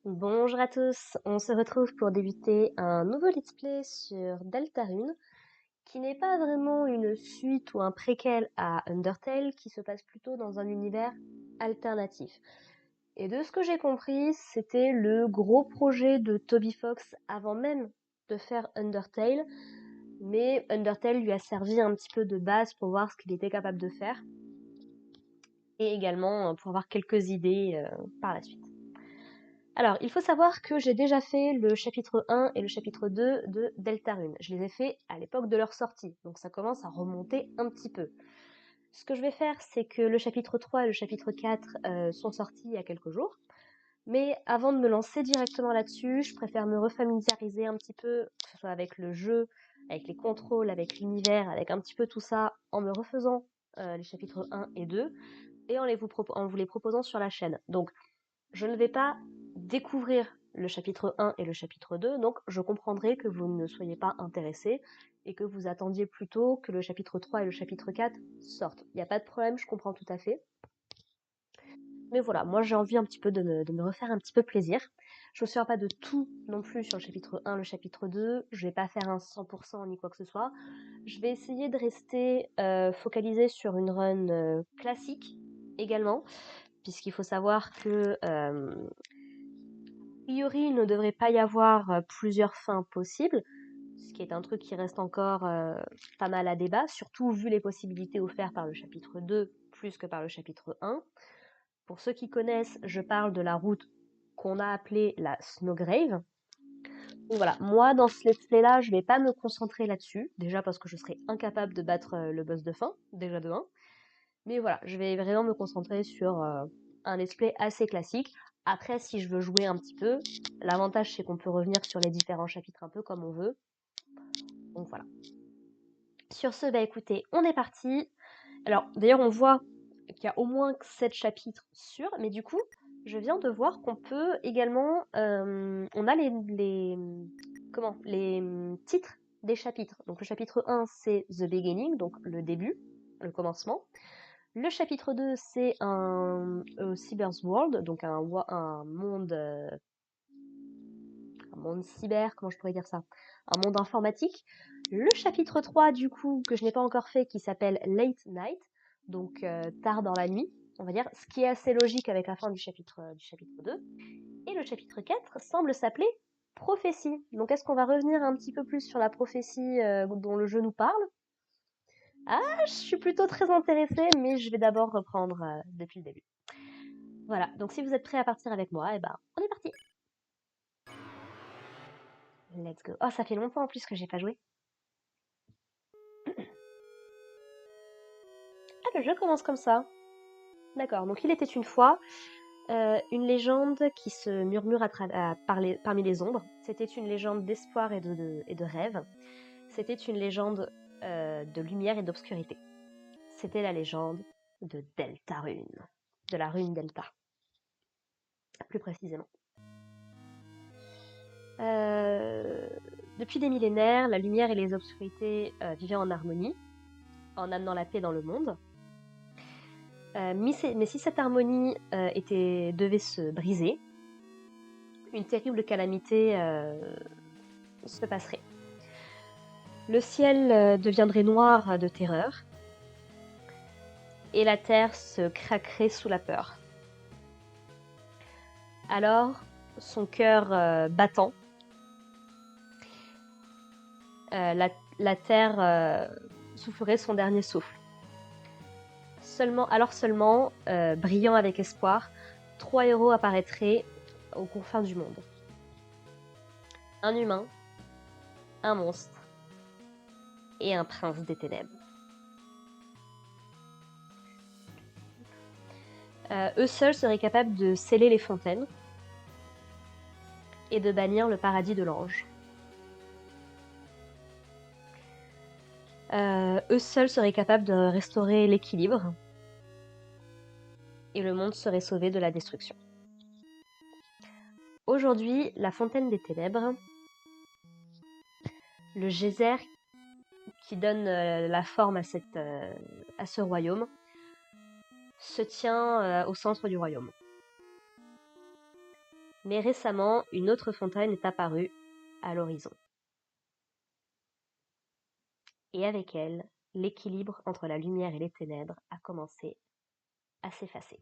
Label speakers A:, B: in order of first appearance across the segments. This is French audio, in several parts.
A: Bonjour à tous, on se retrouve pour débuter un nouveau let's play sur Deltarune, qui n'est pas vraiment une suite ou un préquel à Undertale, qui se passe plutôt dans un univers alternatif. Et de ce que j'ai compris, c'était le gros projet de Toby Fox avant même de faire Undertale, mais Undertale lui a servi un petit peu de base pour voir ce qu'il était capable de faire, et également pour avoir quelques idées par la suite. Alors, il faut savoir que j'ai déjà fait le chapitre 1 et le chapitre 2 de Deltarune. Je les ai faits à l'époque de leur sortie, donc ça commence à remonter un petit peu. Ce que je vais faire, c'est que le chapitre 3 et le chapitre 4 sont sortis il y a quelques jours. Mais avant de me lancer directement là-dessus, je préfère me refamiliariser un petit peu, que ce soit avec le jeu, avec les contrôles, avec l'univers, avec un petit peu tout ça, en me refaisant les chapitres 1 et 2, et en vous les proposant sur la chaîne. Donc, je ne vais pas découvrir le chapitre 1 et le chapitre 2, donc je comprendrai que vous ne soyez pas intéressé et que vous attendiez plutôt que le chapitre 3 et le chapitre 4 sortent. Il n'y a pas de problème, je comprends tout à fait. Mais voilà, moi j'ai envie un petit peu de me refaire un petit peu plaisir. Je ne me souviens pas de tout non plus sur le chapitre 1, le chapitre 2. Je vais pas faire un 100% ni quoi que ce soit. Je vais essayer de rester focalisée sur une run classique également, puisqu'il faut savoir que priori, il ne devrait pas y avoir plusieurs fins possibles, ce qui est un truc qui reste encore pas mal à débat, surtout vu les possibilités offertes par le chapitre 2 plus que par le chapitre 1. Pour ceux qui connaissent, je parle de la route qu'on a appelée la Snowgrave. Donc voilà, moi dans ce let's play là, je vais pas me concentrer là-dessus, déjà parce que je serais incapable de battre le boss de fin, déjà de 1. Mais voilà, je vais vraiment me concentrer sur un let's play assez classique. Après, si je veux jouer un petit peu, l'avantage c'est qu'on peut revenir sur les différents chapitres un peu comme on veut. Donc voilà. Sur ce, bah écoutez, on est parti. Alors, d'ailleurs, on voit qu'il y a au moins 7 chapitres sur, mais du coup, je viens de voir qu'on peut également... on a les titres des chapitres. Donc le chapitre 1, c'est The Beginning, donc le début, le commencement. Le chapitre 2, c'est un Cyber's World, donc un monde cyber, comment je pourrais dire ça? Un monde informatique. Le chapitre 3, du coup, que je n'ai pas encore fait, qui s'appelle Late Night, donc tard dans la nuit, on va dire, ce qui est assez logique avec la fin du chapitre 2. Et le chapitre 4 semble s'appeler Prophétie. Donc est-ce qu'on va revenir un petit peu plus sur la prophétie dont le jeu nous parle? Ah, je suis plutôt très intéressée, mais je vais d'abord reprendre depuis le début. Voilà, donc si vous êtes prêts à partir avec moi, eh ben, on est parti. Let's go. Oh, ça fait longtemps en plus que j'ai pas joué. Ah, le jeu commence comme ça. D'accord, donc il était une fois une légende qui se murmure parmi les ombres. C'était une légende d'espoir et de rêve. C'était une légende de lumière et d'obscurité. C'était la légende de Deltarune, de la rune Delta, plus précisément. Depuis des millénaires, la lumière et les obscurités vivaient en harmonie, en amenant la paix dans le monde. Mais si cette harmonie devait se briser, une terrible calamité se passerait. Le ciel deviendrait noir de terreur, et la terre se craquerait sous la peur. Alors, son cœur battant, la terre soufflerait son dernier souffle. Alors seulement, brillant avec espoir, 3 héros apparaîtraient aux confins du monde. Un humain, un monstre et un prince des ténèbres. Eux seuls seraient capables de sceller les fontaines et de bannir le paradis de l'ange. Eux seuls seraient capables de restaurer l'équilibre et le monde serait sauvé de la destruction. Aujourd'hui, la fontaine des ténèbres, le geyser qui donne la forme à ce royaume, se tient au centre du royaume. Mais récemment, une autre fontaine est apparue à l'horizon. Et avec elle, l'équilibre entre la lumière et les ténèbres a commencé à s'effacer.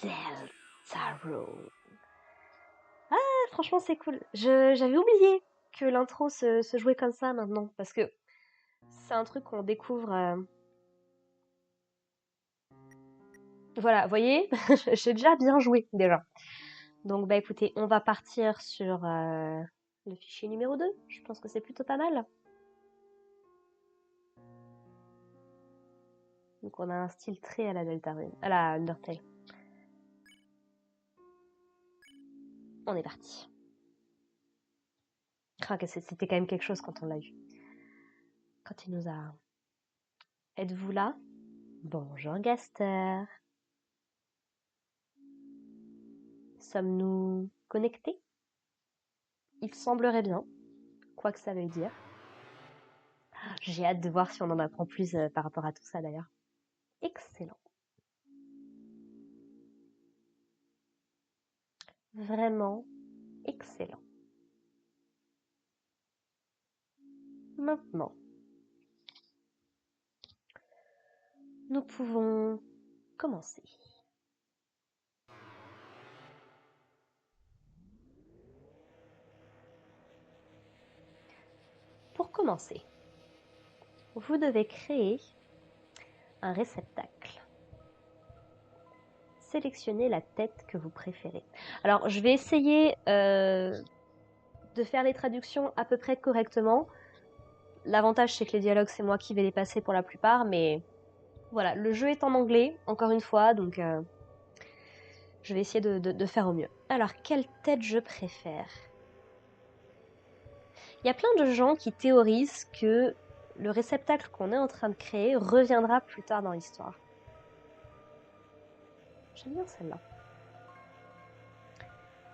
A: Deltarune. Ah, franchement, c'est cool. J'avais oublié que l'intro se jouait comme ça maintenant, parce que c'est un truc qu'on découvre. Voilà, vous voyez, j'ai déjà bien joué déjà. Donc, bah écoutez, on va partir sur le fichier numéro 2. Je pense que c'est plutôt pas mal. Donc, on a un style très à la Deltarune, à la Undertale. On est parti. Ah, c'était quand même quelque chose quand on l'a eu. Quand il nous a... Êtes-vous là? Bonjour Gaster. Sommes-nous connectés? Il semblerait bien, quoi que ça veuille dire. J'ai hâte de voir si on en apprend plus par rapport à tout ça d'ailleurs. Excellent. Vraiment excellent. Maintenant, nous pouvons commencer. Pour commencer, vous devez créer un réceptacle. Sélectionnez la tête que vous préférez. Alors, je vais essayer de faire les traductions à peu près correctement. L'avantage, c'est que les dialogues, c'est moi qui vais les passer pour la plupart, mais voilà, le jeu est en anglais, encore une fois, donc je vais essayer de faire au mieux. Alors, quelle tête je préfère? Il y a plein de gens qui théorisent que le réceptacle qu'on est en train de créer reviendra plus tard dans l'histoire. J'aime bien celle-là.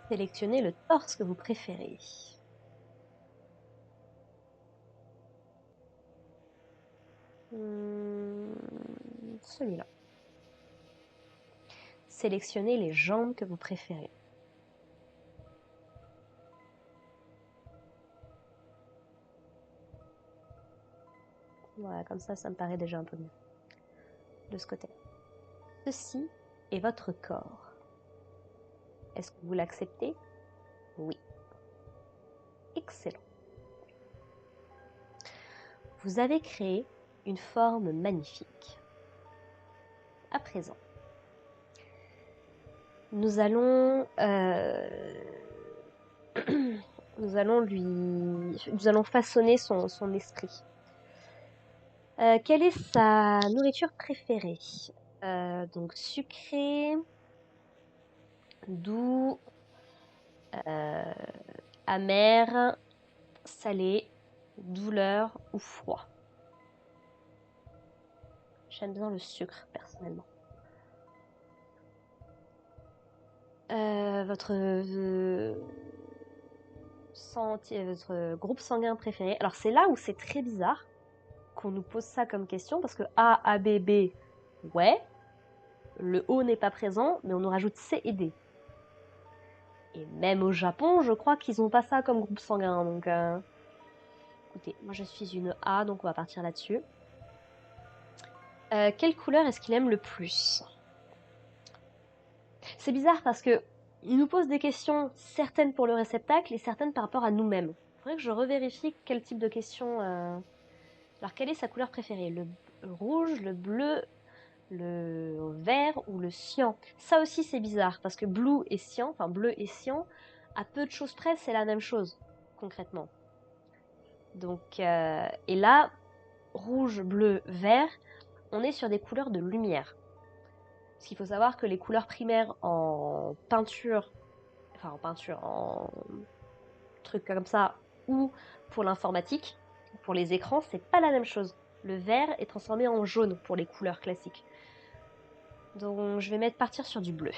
A: Sélectionnez le torse que vous préférez. Celui-là. Sélectionnez les jambes que vous préférez. Voilà, comme ça me paraît déjà un peu mieux. De ce côté. Ceci est votre corps. Est-ce que vous l'acceptez? Oui. Excellent. Vous avez créé une forme magnifique. À présent, nous allons nous allons façonner son esprit. Quelle est sa nourriture préférée? Donc sucré, doux, amer, salé, douleur ou froid. J'aime bien le sucre personnellement. Votre votre groupe sanguin préféré. Alors c'est là où c'est très bizarre qu'on nous pose ça comme question parce que A, A, B, B, ouais. Le O n'est pas présent, mais on nous rajoute C et D. Et même au Japon, je crois qu'ils n'ont pas ça comme groupe sanguin. Donc, écoutez, moi je suis une A, donc on va partir là-dessus. Quelle couleur est-ce qu'il aime le plus? C'est bizarre parce que il nous pose des questions, certaines pour le réceptacle et certaines par rapport à nous-mêmes. Il faudrait que je revérifie quel type de questions. Alors, quelle est sa couleur préférée? Le rouge, le bleu, le vert ou le cyan? Ça aussi, c'est bizarre parce que bleu et cyan, à peu de choses près, c'est la même chose, concrètement. Donc, et là, rouge, bleu, vert, on est sur des couleurs de lumière. Parce qu'il faut savoir que les couleurs primaires en peinture, en trucs comme ça, ou pour l'informatique, pour les écrans, c'est pas la même chose. Le vert est transformé en jaune pour les couleurs classiques. Donc je vais partir sur du bleu.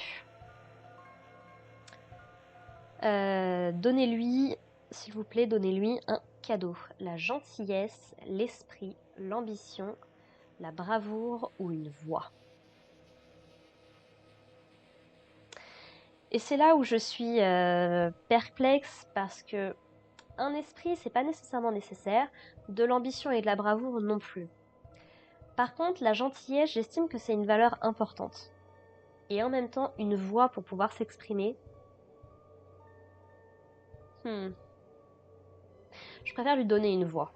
A: Donnez-lui, s'il vous plaît, donnez-lui un cadeau. La gentillesse, l'esprit, l'ambition, la bravoure ou une voix. Et c'est là où je suis perplexe parce que un esprit, c'est pas nécessairement nécessaire, de l'ambition et de la bravoure non plus. Par contre, la gentillesse, j'estime que c'est une valeur importante. Et en même temps, une voix pour pouvoir s'exprimer. Hmm. Je préfère lui donner une voix.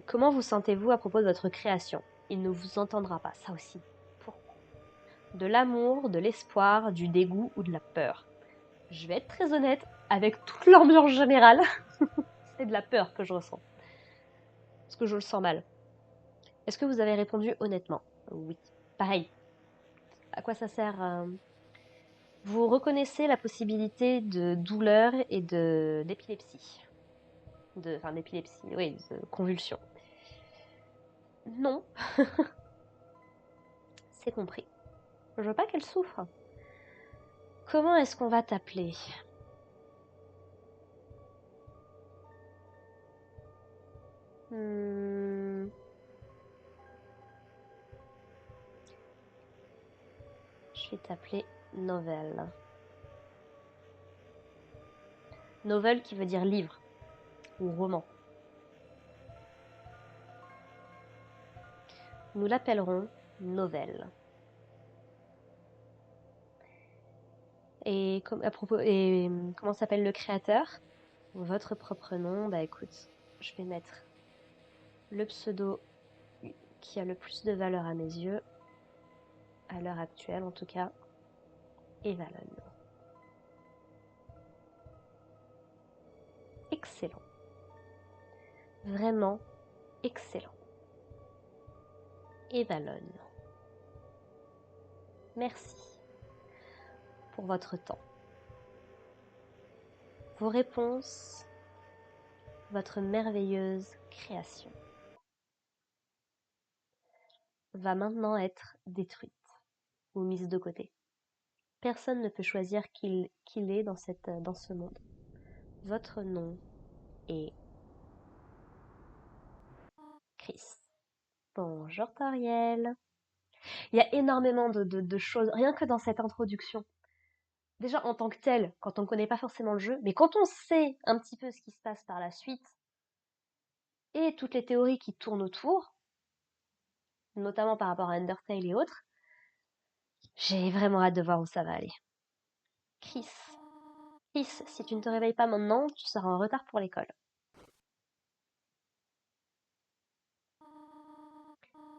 A: Comment vous sentez-vous à propos de votre création? Il ne vous entendra pas, ça aussi. Pourquoi? De l'amour, de l'espoir, du dégoût ou de la peur? Je vais être très honnête, avec toute l'ambiance générale, c'est de la peur que je ressens. Parce que je le sens mal. Est-ce que vous avez répondu honnêtement? Oui. Pareil. À quoi ça sert Vous reconnaissez la possibilité de douleur et d'épilepsie. Enfin, d'épilepsie, oui, de convulsion. Non, c'est compris. Je veux pas qu'elle souffre. Comment est-ce qu'on va t'appeler? Hmm, je vais t'appeler Novel. Novel qui veut dire livre ou roman. Nous l'appellerons Novel. Et, à propos, et comment s'appelle le créateur? Votre propre nom, bah écoute, je vais mettre le pseudo qui a le plus de valeur à mes yeux, à l'heure actuelle en tout cas, Evalon. Excellent. Vraiment excellent. Evalon. Merci pour votre temps. Vos réponses, votre merveilleuse création va maintenant être détruite ou mise de côté. Personne ne peut choisir qui il est dans ce monde. Votre nom est Chris. Bonjour Toriel. Il y a énormément de choses, rien que dans cette introduction. Déjà en tant que tel, quand on ne connaît pas forcément le jeu, mais quand on sait un petit peu ce qui se passe par la suite et toutes les théories qui tournent autour, notamment par rapport à Undertale et autres, j'ai vraiment hâte de voir où ça va aller. Chris. Chris, si tu ne te réveilles pas maintenant, tu seras en retard pour l'école.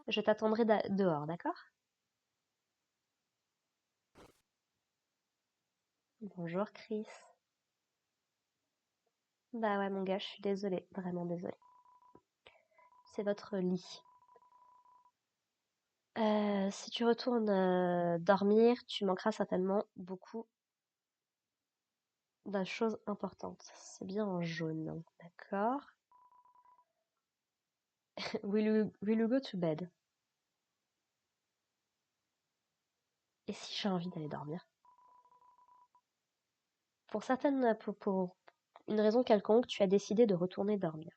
A: Je t'attendrai dehors, d'accord? Bonjour Chris. Bah ouais mon gars, je suis désolée, vraiment désolée. C'est votre lit. Si tu retournes dormir, tu manqueras certainement beaucoup de choses importantes. C'est bien en jaune, d'accord? Will you go to bed? Et si j'ai envie d'aller dormir? Pour une raison quelconque, tu as décidé de retourner dormir.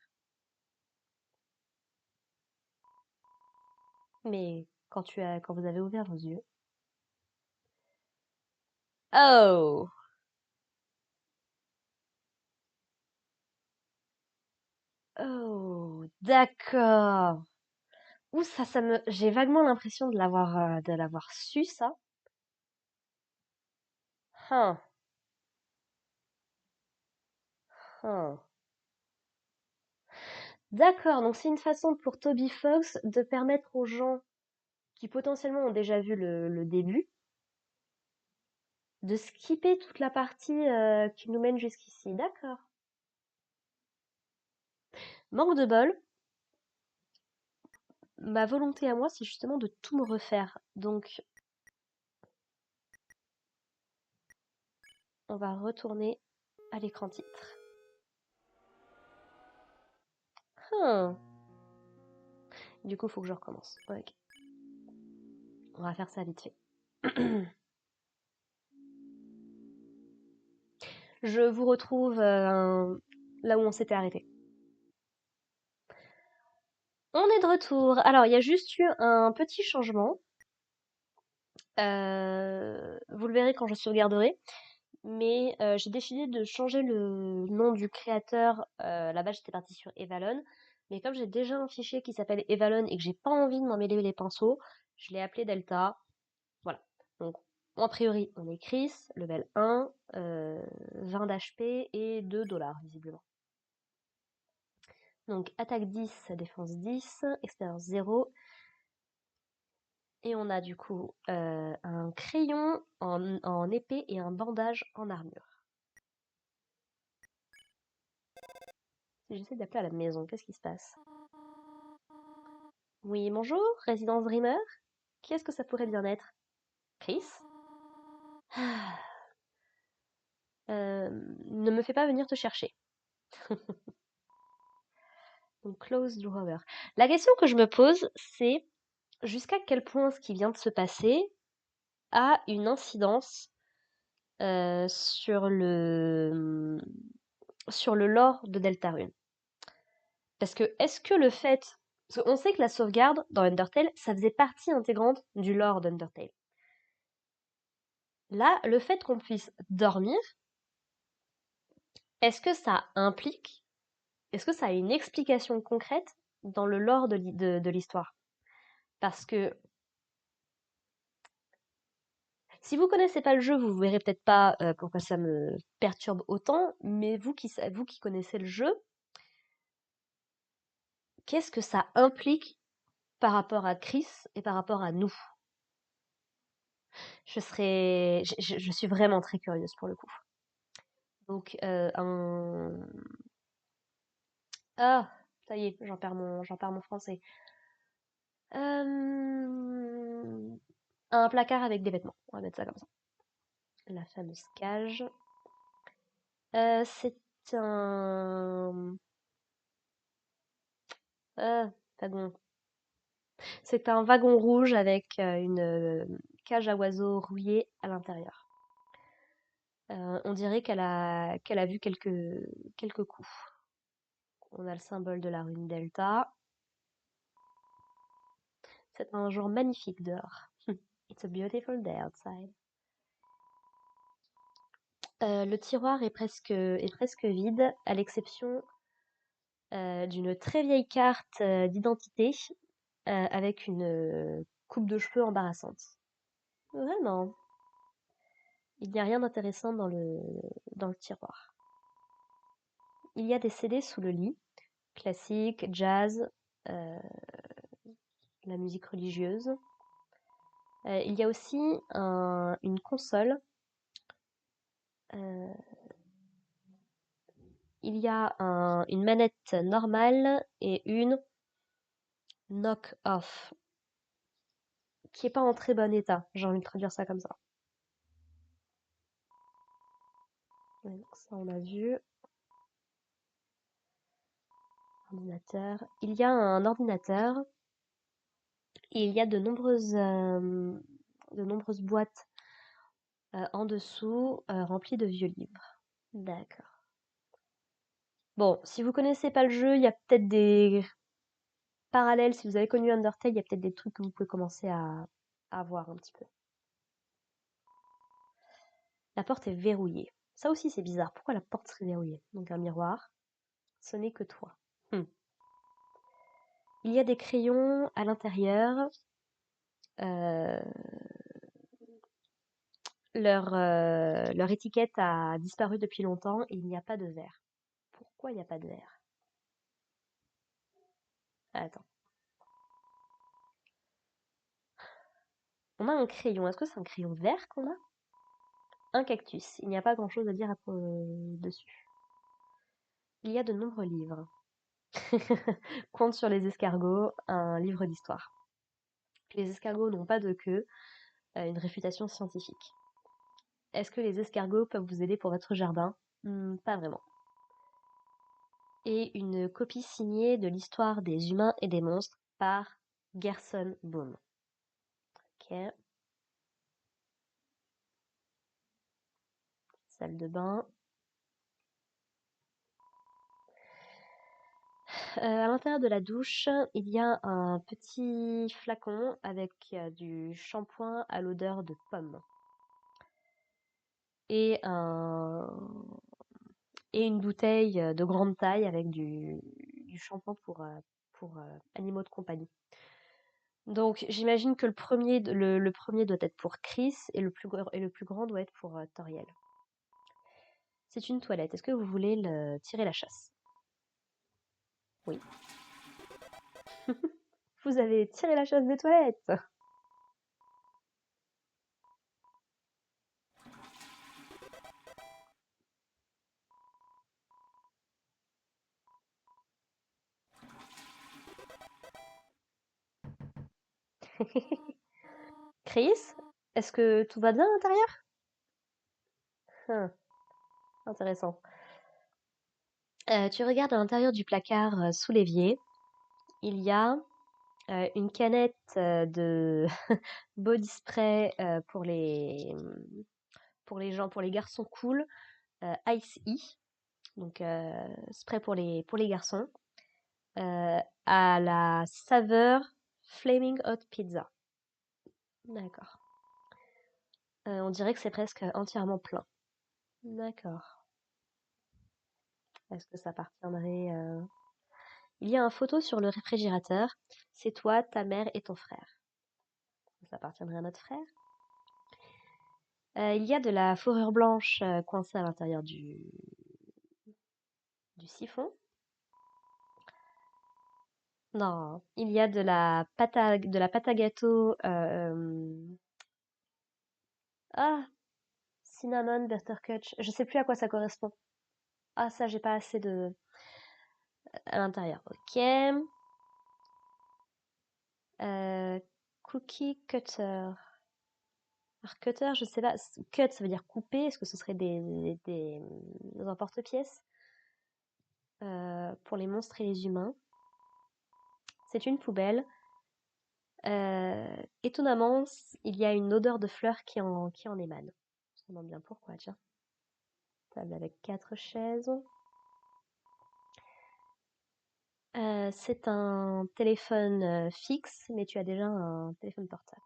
A: Mais quand vous avez ouvert vos yeux, oh, oh, d'accord. Ouh, j'ai vaguement l'impression de l'avoir su ça. Hein, hein. D'accord, donc c'est une façon pour Toby Fox de permettre aux gens qui potentiellement ont déjà vu le début de skipper toute la partie qui nous mène jusqu'ici. D'accord. Manque de bol, ma volonté à moi, c'est justement de tout me refaire. Donc, on va retourner à l'écran titre. Hmm. Du coup, il faut que je recommence. Ok. On va faire ça vite fait. Je vous retrouve là où on s'était arrêté. On est de retour. Alors, il y a juste eu un petit changement. Vous le verrez quand je sauvegarderai. Mais j'ai décidé de changer le nom du créateur. Là-bas, j'étais partie sur Evalon. Mais comme j'ai déjà un fichier qui s'appelle Evalon et que j'ai pas envie de m'en mêler les pinceaux, je l'ai appelé Delta. Voilà. Donc, a priori, on est Chris, level 1, 20 d'HP et 2 dollars, visiblement. Donc, attaque 10, défense 10, expérience 0. Et on a du coup un crayon en épée et un bandage en armure. Si j'essaie d'appeler à la maison, qu'est-ce qui se passe? Oui, bonjour, résidence Dreamer. Qui est-ce que ça pourrait bien être? Chris? Ah, ne me fais pas venir te chercher. Donc, close drawer. La question que je me pose, c'est jusqu'à quel point ce qui vient de se passer a une incidence sur le lore de Deltarune. Parce que est-ce que le fait... Parce qu'on sait que la sauvegarde dans Undertale, ça faisait partie intégrante du lore d'Undertale. Là, le fait qu'on puisse dormir, est-ce que ça implique, est-ce que ça a une explication concrète dans le lore de l'histoire? Parce que si vous connaissez pas le jeu, vous verrez peut-être pas pourquoi ça me perturbe autant, mais vous qui connaissez le jeu, qu'est-ce que ça implique par rapport à Chris et par rapport à nous? Je suis vraiment très curieuse pour le coup. Donc, ah, ça y est, j'en perds mon français. Euh, un placard avec des vêtements. On va mettre ça comme ça. La fameuse cage. C'est un... wagon. C'est un wagon rouge avec une cage à oiseaux rouillée à l'intérieur. On dirait qu'elle a vu quelques coups. On a le symbole de la rune Delta. C'est un jour magnifique dehors. It's a beautiful day outside. Le tiroir est presque vide, à l'exception d'une très vieille carte d'identité avec une coupe de cheveux embarrassante. Vraiment, il n'y a rien d'intéressant dans le tiroir. Il y a des CD sous le lit, classique, jazz, euh, la musique religieuse. Il y a aussi une console. euh, il y a une manette normale et une knock-off, qui est pas en très bon état. J'ai envie de traduire ça comme ça. Ouais, donc ça, on a vu. Ordinateur. Il y a un ordinateur et il y a de nombreuses boîtes en dessous remplies de vieux livres. D'accord. Bon, si vous connaissez pas le jeu, il y a peut-être des parallèles. Si vous avez connu Undertale, il y a peut-être des trucs que vous pouvez commencer à voir un petit peu. La porte est verrouillée. Ça aussi, c'est bizarre. Pourquoi la porte serait verrouillée? Donc un miroir. Ce n'est que toi. Hmm. Il y a des crayons à l'intérieur. Euh, leur étiquette a disparu depuis longtemps et il n'y a pas de verre. Pourquoi il n'y a pas de verre? Attends. On a un crayon. Est-ce que c'est un crayon vert qu'on a? Un cactus. Il n'y a pas grand-chose à dire dessus. Il y a de nombreux livres. Conte sur les escargots, un livre d'histoire. Les escargots n'ont pas de queue, une réfutation scientifique. Est-ce que les escargots peuvent vous aider pour votre jardin? Pas vraiment. Et une copie signée de l'histoire des humains et des monstres par Gerson Boom. Ok. Salle de bain. À l'intérieur de la douche, il y a un petit flacon avec du shampoing à l'odeur de pomme et et une bouteille de grande taille avec du shampoing pour animaux de compagnie. Donc j'imagine que le premier doit être pour Chris et et le plus grand doit être pour Toriel. C'est une toilette. Est-ce que vous voulez tirer la chasse? Oui. Vous avez tiré la chasse des toilettes. Chris, est-ce que tout va bien à l'intérieur? Hum, intéressant. Tu regardes à l'intérieur du placard sous l'évier. Il y a une canette de body spray pour les gens, pour les garçons cool, Ice E, donc spray pour les garçons, à la saveur Flaming Hot Pizza. D'accord. On dirait que c'est presque entièrement plein. D'accord. Est-ce que ça appartiendrait Il y a un photo sur le réfrigérateur. C'est toi, ta mère et ton frère. Ça appartiendrait à notre frère. Il y a de la fourrure blanche coincée à l'intérieur du siphon. Non, il y a de la pâte à gâteau. Ah, cinnamon buttercotch. Je sais plus à quoi ça correspond. Ah, ça, j'ai pas assez de à l'intérieur. Ok. Euh, cookie cutter. Alors, cutter, je sais pas. Cut, ça veut dire couper. Est-ce que ce serait des emporte-pièces pour les monstres et les humains? C'est une poubelle. Étonnamment, il y a une odeur de fleurs qui en émane. Je me demande bien pourquoi, tiens. Table avec 4 chaises. C'est un téléphone fixe, mais tu as déjà un téléphone portable.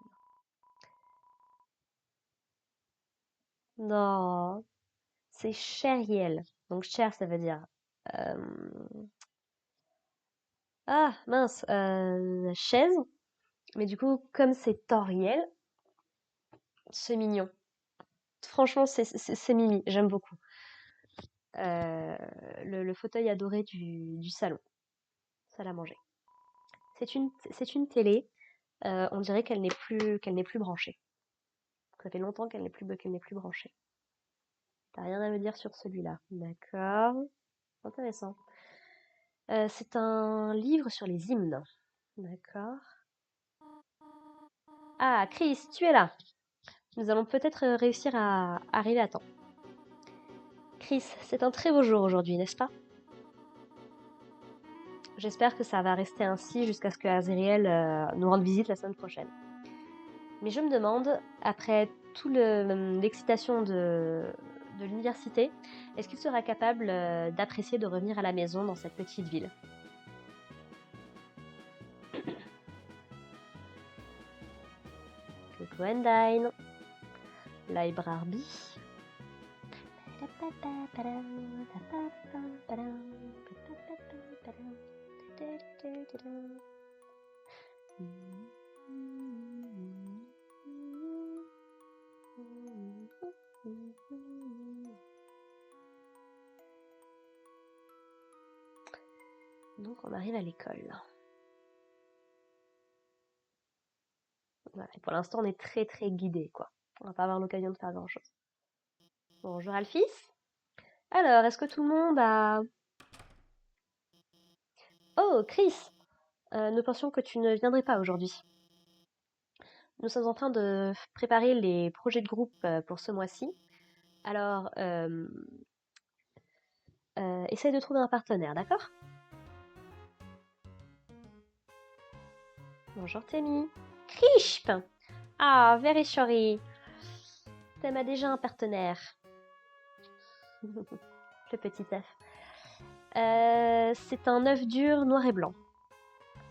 A: Non, c'est Cheriel. Donc cher, ça veut dire... euh, Ah, mince, chaise. Mais du coup, comme c'est Toriel, c'est mignon. Franchement, c'est mimi, j'aime beaucoup. Euh, le fauteuil adoré du salon, salle à manger. C'est une télé. On dirait qu'elle n'est plus branchée. Ça fait longtemps qu'elle n'est plus branchée. T'as rien à me dire sur celui-là. D'accord. Intéressant. C'est un livre sur les hymnes. D'accord. Ah, Chris, tu es là. Nous allons peut-être réussir à arriver à temps. Chris, c'est un très beau jour aujourd'hui, n'est-ce pas? J'espère que ça va rester ainsi jusqu'à ce que Azriel nous rende visite la semaine prochaine. Mais je me demande, après l'excitation de l'université, est-ce qu'il sera capable d'apprécier de revenir à la maison dans cette petite ville? Coucou Undyne, Library. Donc on arrive à l'école. Voilà. Et pour l'instant, on est très très guidé, quoi. On va pas avoir l'occasion de faire grand-chose. Bonjour Alphys. Alors, est-ce que tout le monde a... Oh, Chris, nous pensions que tu ne viendrais pas aujourd'hui. Nous sommes en train de préparer les projets de groupe pour ce mois-ci. Alors, essaye de trouver un partenaire, d'accord? Bonjour Tammy. Crisp! Ah, very sorry. T'aimes a déjà un partenaire. Le petit œuf. C'est un œuf dur noir et blanc.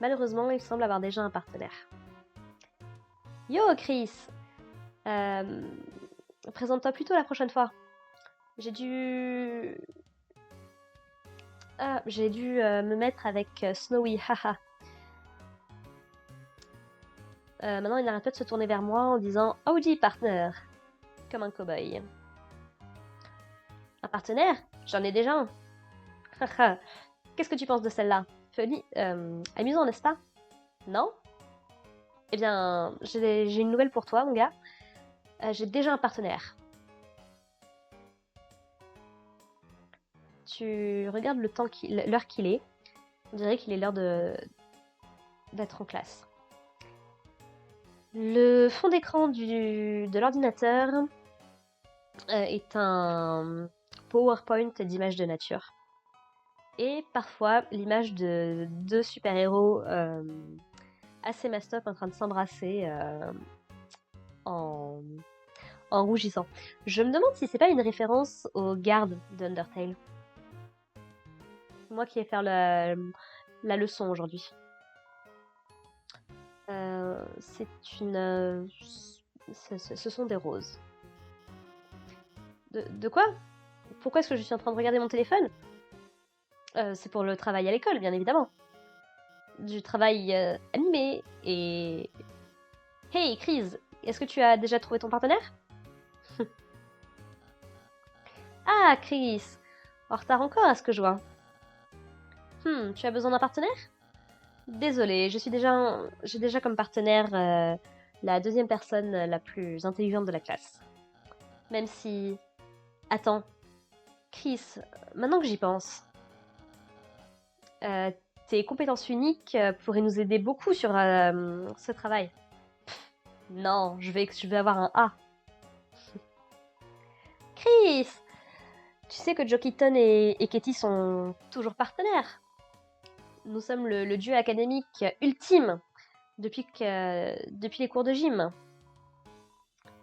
A: Malheureusement, il semble avoir déjà un partenaire. Yo, Chris! Euh, Présente-toi plutôt la prochaine fois. J'ai dû... me mettre avec Snowy, haha. Maintenant, il n'arrête pas de se tourner vers moi en disant Howdy, partner, comme un cow-boy. Un partenaire? J'en ai déjà un. Haha. Qu'est-ce que tu penses de celle-là? Amusant, n'est-ce pas? Non? Eh bien, j'ai une nouvelle pour toi, mon gars. J'ai déjà un partenaire. Tu regardes l'heure qu'il est. On dirait qu'il est l'heure d'être en classe. Le fond d'écran de l'ordinateur est un PowerPoint d'images de nature. Et parfois l'image de deux super-héros assez mast-up en train de s'embrasser en rougissant. Je me demande si c'est pas une référence aux gardes d'Undertale. Moi qui vais faire la leçon aujourd'hui. Ce sont des roses. De quoi? Pourquoi est-ce que je suis en train de regarder mon téléphone? C'est pour le travail à l'école, bien évidemment. Du travail animé et... Hey, Chris, est-ce que tu as déjà trouvé ton partenaire? Ah, Chris, en retard encore à ce que je vois. Tu as besoin d'un partenaire? Désolée, j'ai déjà comme partenaire la deuxième personne la plus intelligente de la classe. Même si... Attends, Chris, maintenant que j'y pense, tes compétences uniques pourraient nous aider beaucoup sur ce travail. Non, je vais avoir un A. Chris! Tu sais que Joe Keaton et Katie sont toujours partenaires. Nous sommes le duo académique ultime depuis les cours de gym.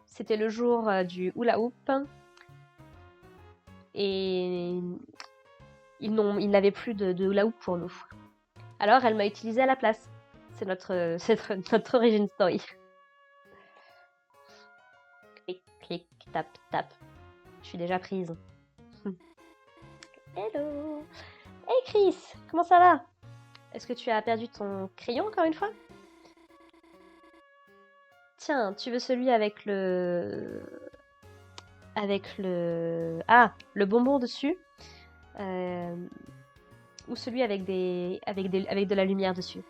A: C'était le jour du hula hoop et ils n'avaient plus de hula hoop pour nous. Alors elle m'a utilisé à la place. C'est notre origin story. Clic, clic, tap, tap. Je suis déjà prise. Hello! Hey Chris, comment ça va? Est-ce que tu as perdu ton crayon encore une fois? Tiens, tu veux celui avec le... Ah, le bonbon dessus ou celui avec de la lumière dessus?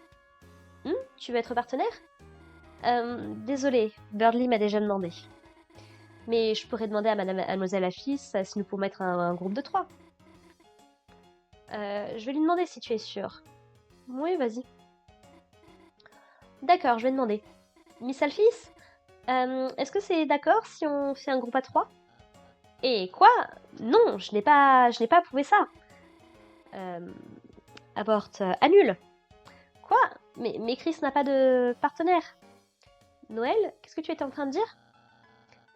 A: Tu veux être partenaire? Désolée, Birdly m'a déjà demandé. Mais je pourrais demander à Mademoiselle Afis si nous pouvons mettre un groupe de 3. Je vais lui demander si tu es sûre. Oui, vas-y. D'accord, je vais demander. Miss Alphys, est-ce que c'est d'accord si on fait un groupe à 3? Et quoi? Non, je n'ai pas approuvé ça. Aborte, annule. Quoi? Mais Chris n'a pas de partenaire. Noël, qu'est-ce que tu étais en train de dire?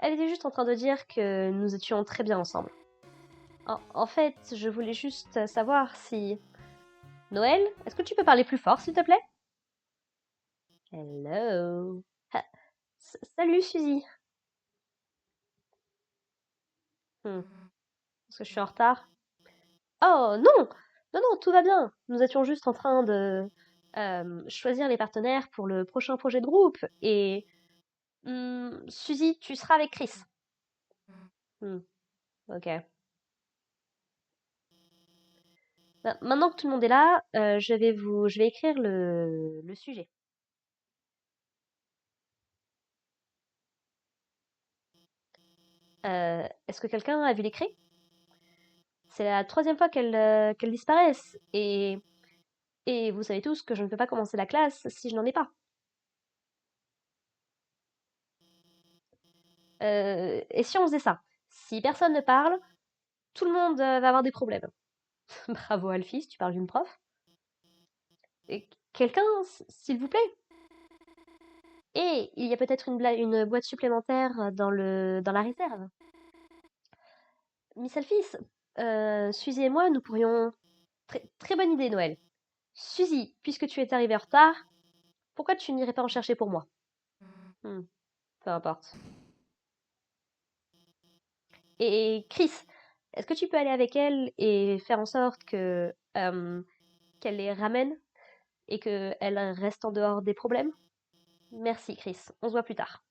A: Elle était juste en train de dire que nous étions très bien ensemble. En fait, je voulais juste savoir si... Noël, est-ce que tu peux parler plus fort, s'il te plaît? Hello. Salut, Suzy. Est-ce que je suis en retard? Oh, non! Non, non, tout va bien. Nous étions juste en train de choisir les partenaires pour le prochain projet de groupe. Et... Suzy, tu seras avec Chris. Ok. Maintenant que tout le monde est là, je vais écrire le sujet. Est-ce que quelqu'un a vu l'écrit? C'est la troisième fois qu'elles disparaissent. Et vous savez tous que je ne peux pas commencer la classe si je n'en ai pas. Et si on faisait ça? Si personne ne parle, tout le monde va avoir des problèmes. Bravo Alphys, tu parles d'une prof. Et quelqu'un, s'il vous plaît. Et il y a peut-être une boîte supplémentaire dans la réserve. Miss Alphys, Suzy et moi, nous pourrions... Très, très bonne idée, Noël. Suzy, puisque tu es arrivée en retard, pourquoi tu n'irais pas en chercher pour moi? Hmm, peu importe. Et Chris, est-ce que tu peux aller avec elle et faire en sorte que qu'elle les ramène et qu'elle reste en dehors des problèmes? Merci, Chris. On se voit plus tard.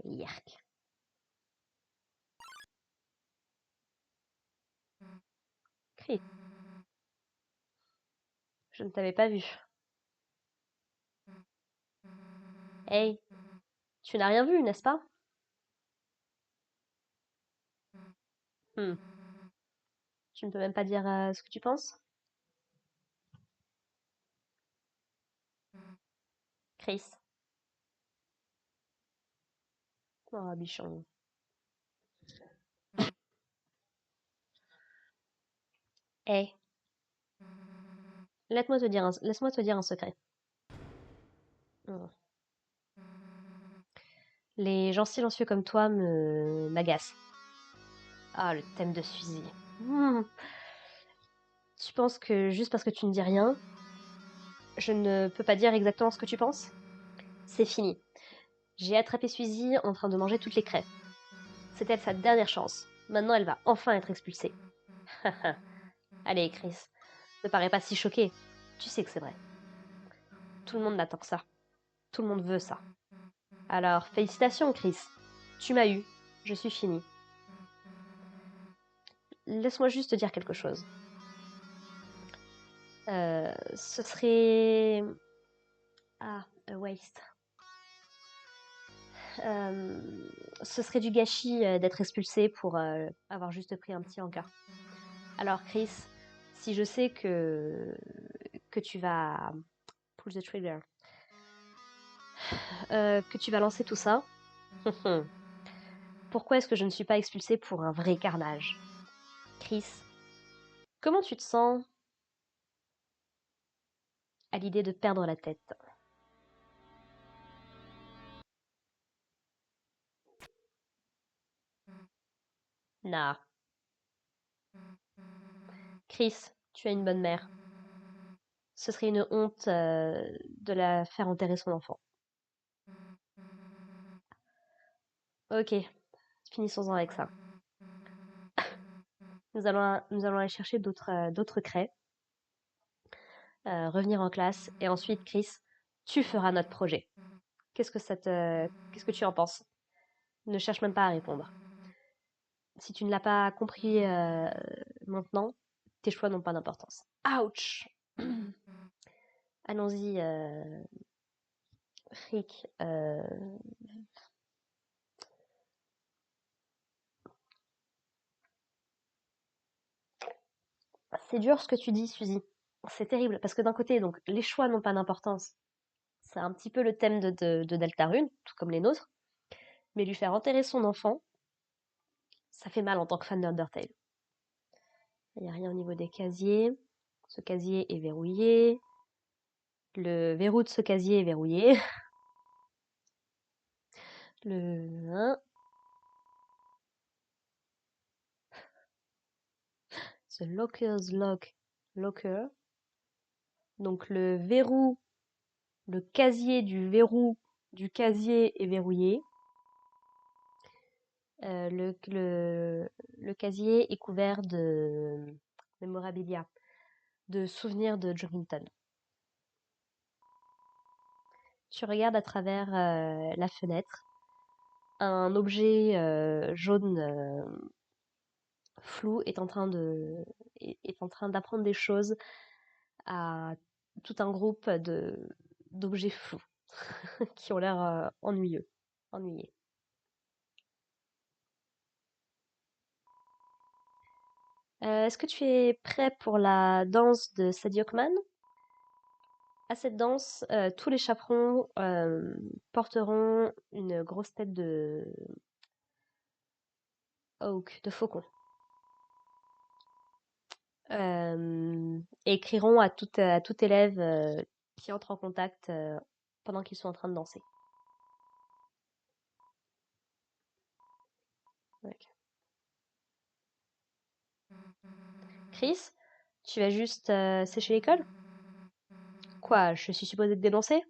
A: Yerk. Chris, je ne t'avais pas vu. Hey, tu n'as rien vu, n'est-ce pas? Hmm, tu ne peux même pas dire ce que tu penses? Chris. Oh, bichon. Hey, laisse-moi te dire un secret. Hmm. Les gens silencieux comme toi m'agacent. Ah, le thème de Suzy. Hmm. Tu penses que juste parce que tu ne dis rien, je ne peux pas dire exactement ce que tu penses? C'est fini. J'ai attrapé Suzy en train de manger toutes les crêpes. C'était sa dernière chance. Maintenant, elle va enfin être expulsée. Allez, Chris, ne parais pas si choqué. Tu sais que c'est vrai. Tout le monde n'attend que ça. Tout le monde veut ça. Alors, félicitations, Chris. Tu m'as eu. Je suis fini. Laisse-moi juste te dire quelque chose. Ce serait... Ah, a waste. Euh, Ce serait du gâchis d'être expulsé pour avoir juste pris un petit encas. Alors, Chris, si je sais que tu vas pull the trigger, que tu vas lancer tout ça, pourquoi est-ce que je ne suis pas expulsée pour un vrai carnage? Chris, comment tu te sens à l'idée de perdre la tête? Nah. Chris, tu as une bonne mère. Ce serait une honte de la faire enterrer son enfant. Ok, finissons-en avec ça. Nous allons aller chercher d'autres craies, revenir en classe, et ensuite, Chris, tu feras notre projet. Qu'est-ce que tu en penses? Ne cherche même pas à répondre. Si tu ne l'as pas compris maintenant, tes choix n'ont pas d'importance. Ouch! Allons-y, Frick. C'est dur ce que tu dis, Suzy. C'est terrible, parce que d'un côté, donc, les choix n'ont pas d'importance. C'est un petit peu le thème de Deltarune, tout comme les nôtres. Mais lui faire enterrer son enfant, ça fait mal en tant que fan d'Undertale. Il n'y a rien au niveau des casiers. Ce casier est verrouillé. Le verrou de ce casier est verrouillé. Le... hein, The Locker's Locker. Donc le verrou, le casier du verrou du casier est verrouillé. Le casier est couvert de mémorabilia, de souvenirs de Jorrington. Tu regardes à travers la fenêtre. Un objet jaune flou est en train d'apprendre des choses à tout un groupe d'objets flous qui ont l'air ennuyés. Est-ce que tu es prêt pour la danse de Sadie Ockman? À cette danse, tous les chaperons porteront une grosse tête de hawk, de faucon, et écriront à tout élève qui entre en contact pendant qu'ils sont en train de danser. Ok. Chris, tu vas juste sécher l'école? Quoi, je suis supposée te dénoncer?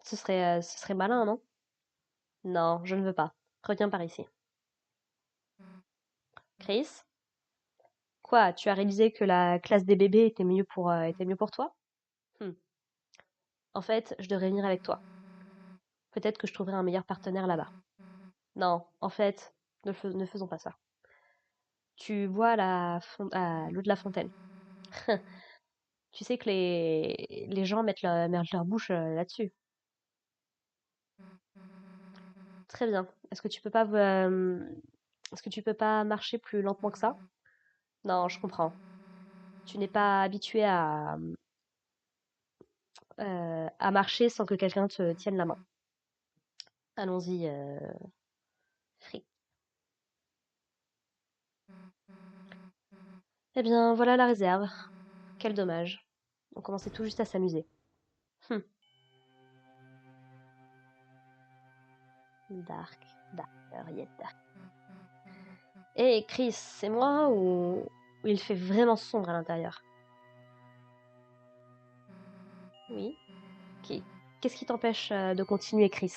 A: Ce serait malin, non? Non, je ne veux pas. Reviens par ici. Chris? Quoi, tu as réalisé que la classe des bébés était mieux pour toi? Hmm. En fait, je devrais venir avec toi. Peut-être que je trouverai un meilleur partenaire là-bas. Non, en fait, ne faisons pas ça. Tu bois l'eau de la fontaine. Tu sais que les gens mettent leur bouche là-dessus. Très bien. Est-ce que tu peux pas marcher plus lentement que ça? Non, je comprends. Tu n'es pas habitué à marcher sans que quelqu'un te tienne la main. Allons-y, Free. Eh bien, voilà la réserve. Quel dommage. On commençait tout juste à s'amuser. Hum, Dark, darker, yet dark. Eh, Chris, c'est moi ou il fait vraiment sombre à l'intérieur? Oui. Qui- Qu'est-ce qui t'empêche de continuer, Chris?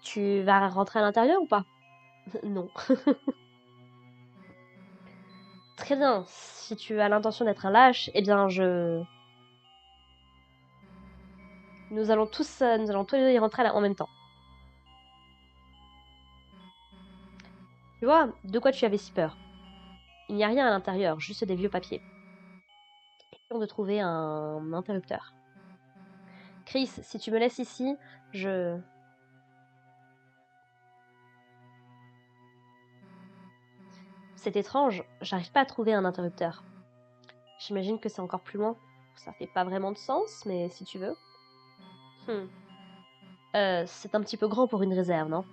A: Tu vas rentrer à l'intérieur ou pas? Non. Très bien. Si tu as l'intention d'être un lâche, eh bien, nous allons tous y rentrer en même temps. Tu vois, de quoi tu avais si peur? Il n'y a rien à l'intérieur, juste des vieux papiers. Question de trouver un interrupteur. Chris, si tu me laisses ici, je... C'est étrange, j'arrive pas à trouver un interrupteur. J'imagine que c'est encore plus loin. Ça fait pas vraiment de sens, mais si tu veux. Hmm. C'est un petit peu grand pour une réserve, non?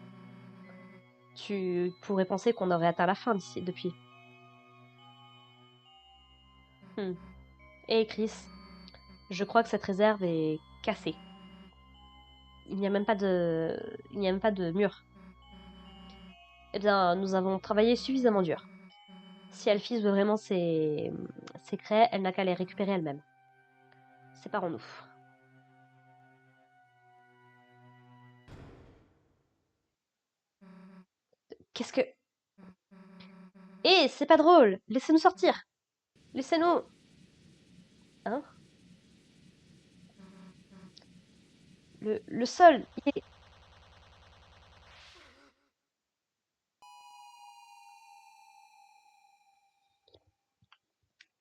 A: Tu pourrais penser qu'on aurait atteint la fin d'ici depuis. Hmm. Hé Chris, je crois que cette réserve est cassée. Il n'y a même pas de mur. Eh bien, nous avons travaillé suffisamment dur. Si Alphys veut vraiment ses craies, elle n'a qu'à les récupérer elle-même. Séparons-nous. Qu'est-ce que... Hé, c'est pas drôle! Laissez-nous sortir! Laissez-nous... Hein? Le sol, il est...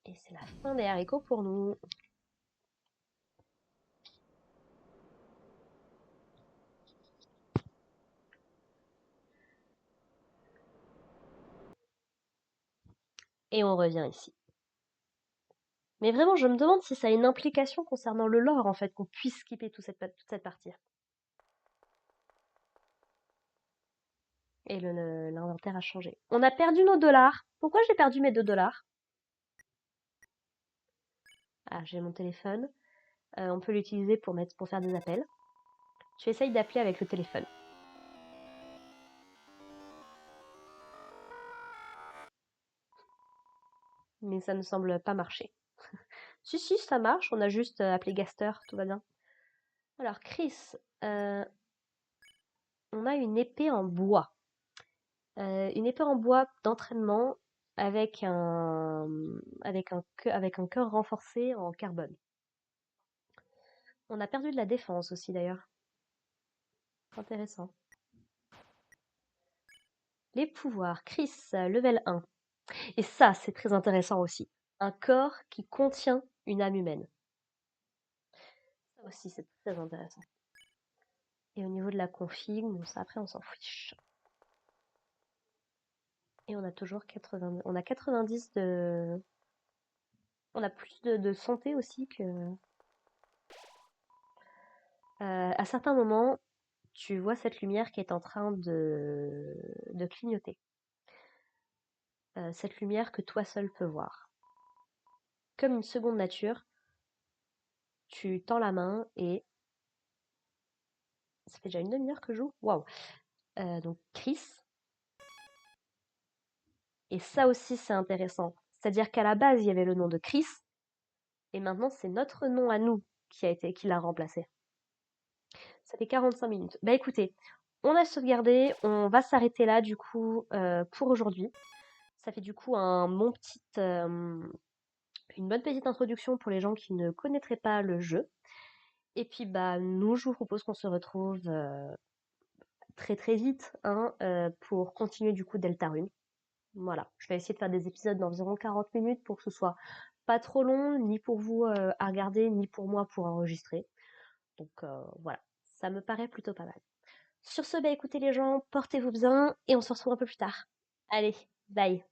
A: Et c'est la fin des haricots pour nous. Et on revient ici. Mais vraiment, je me demande si ça a une implication concernant le lore, en fait, qu'on puisse skipper toute cette partie. Et l'inventaire a changé. On a perdu nos dollars. Pourquoi j'ai perdu mes 2 dollars? Ah, j'ai mon téléphone. On peut l'utiliser pour faire des appels. Tu essayes d'appeler avec le téléphone. Mais ça ne semble pas marcher. Si, si, ça marche. On a juste appelé Gaster. Tout va bien. Alors, Chris, euh, on a une épée en bois. Une épée en bois d'entraînement avec un cœur renforcé en carbone. On a perdu de la défense aussi d'ailleurs. Intéressant. Les pouvoirs. Chris, level 1. Et ça, c'est très intéressant aussi. Un corps qui contient une âme humaine. Ça aussi, c'est très intéressant. Et au niveau de la config, bon, ça après on s'en fiche. Et on a toujours 80. On a 90 de. On a plus de santé aussi que. À certains moments, tu vois cette lumière qui est en train de clignoter. Cette lumière que toi seul peux voir. Comme une seconde nature, tu tends la main et ça fait déjà une demi-heure que je joue. Waouh! Donc Chris, Et ça aussi, c'est intéressant. C'est-à-dire qu'à la base, il y avait le nom de Chris, et maintenant, c'est notre nom à nous qui l'a remplacé. Ça fait 45 minutes. Bah écoutez, on a sauvegardé, on va s'arrêter là du coup pour aujourd'hui. Ça fait du coup une bonne petite introduction pour les gens qui ne connaîtraient pas le jeu. Et puis bah nous, je vous propose qu'on se retrouve très très vite hein, pour continuer du coup Deltarune. Voilà, je vais essayer de faire des épisodes d'environ 40 minutes pour que ce soit pas trop long, ni pour vous à regarder, ni pour moi pour enregistrer. Donc voilà, ça me paraît plutôt pas mal. Sur ce, bah écoutez les gens, portez-vous bien et on se retrouve un peu plus tard. Allez, bye!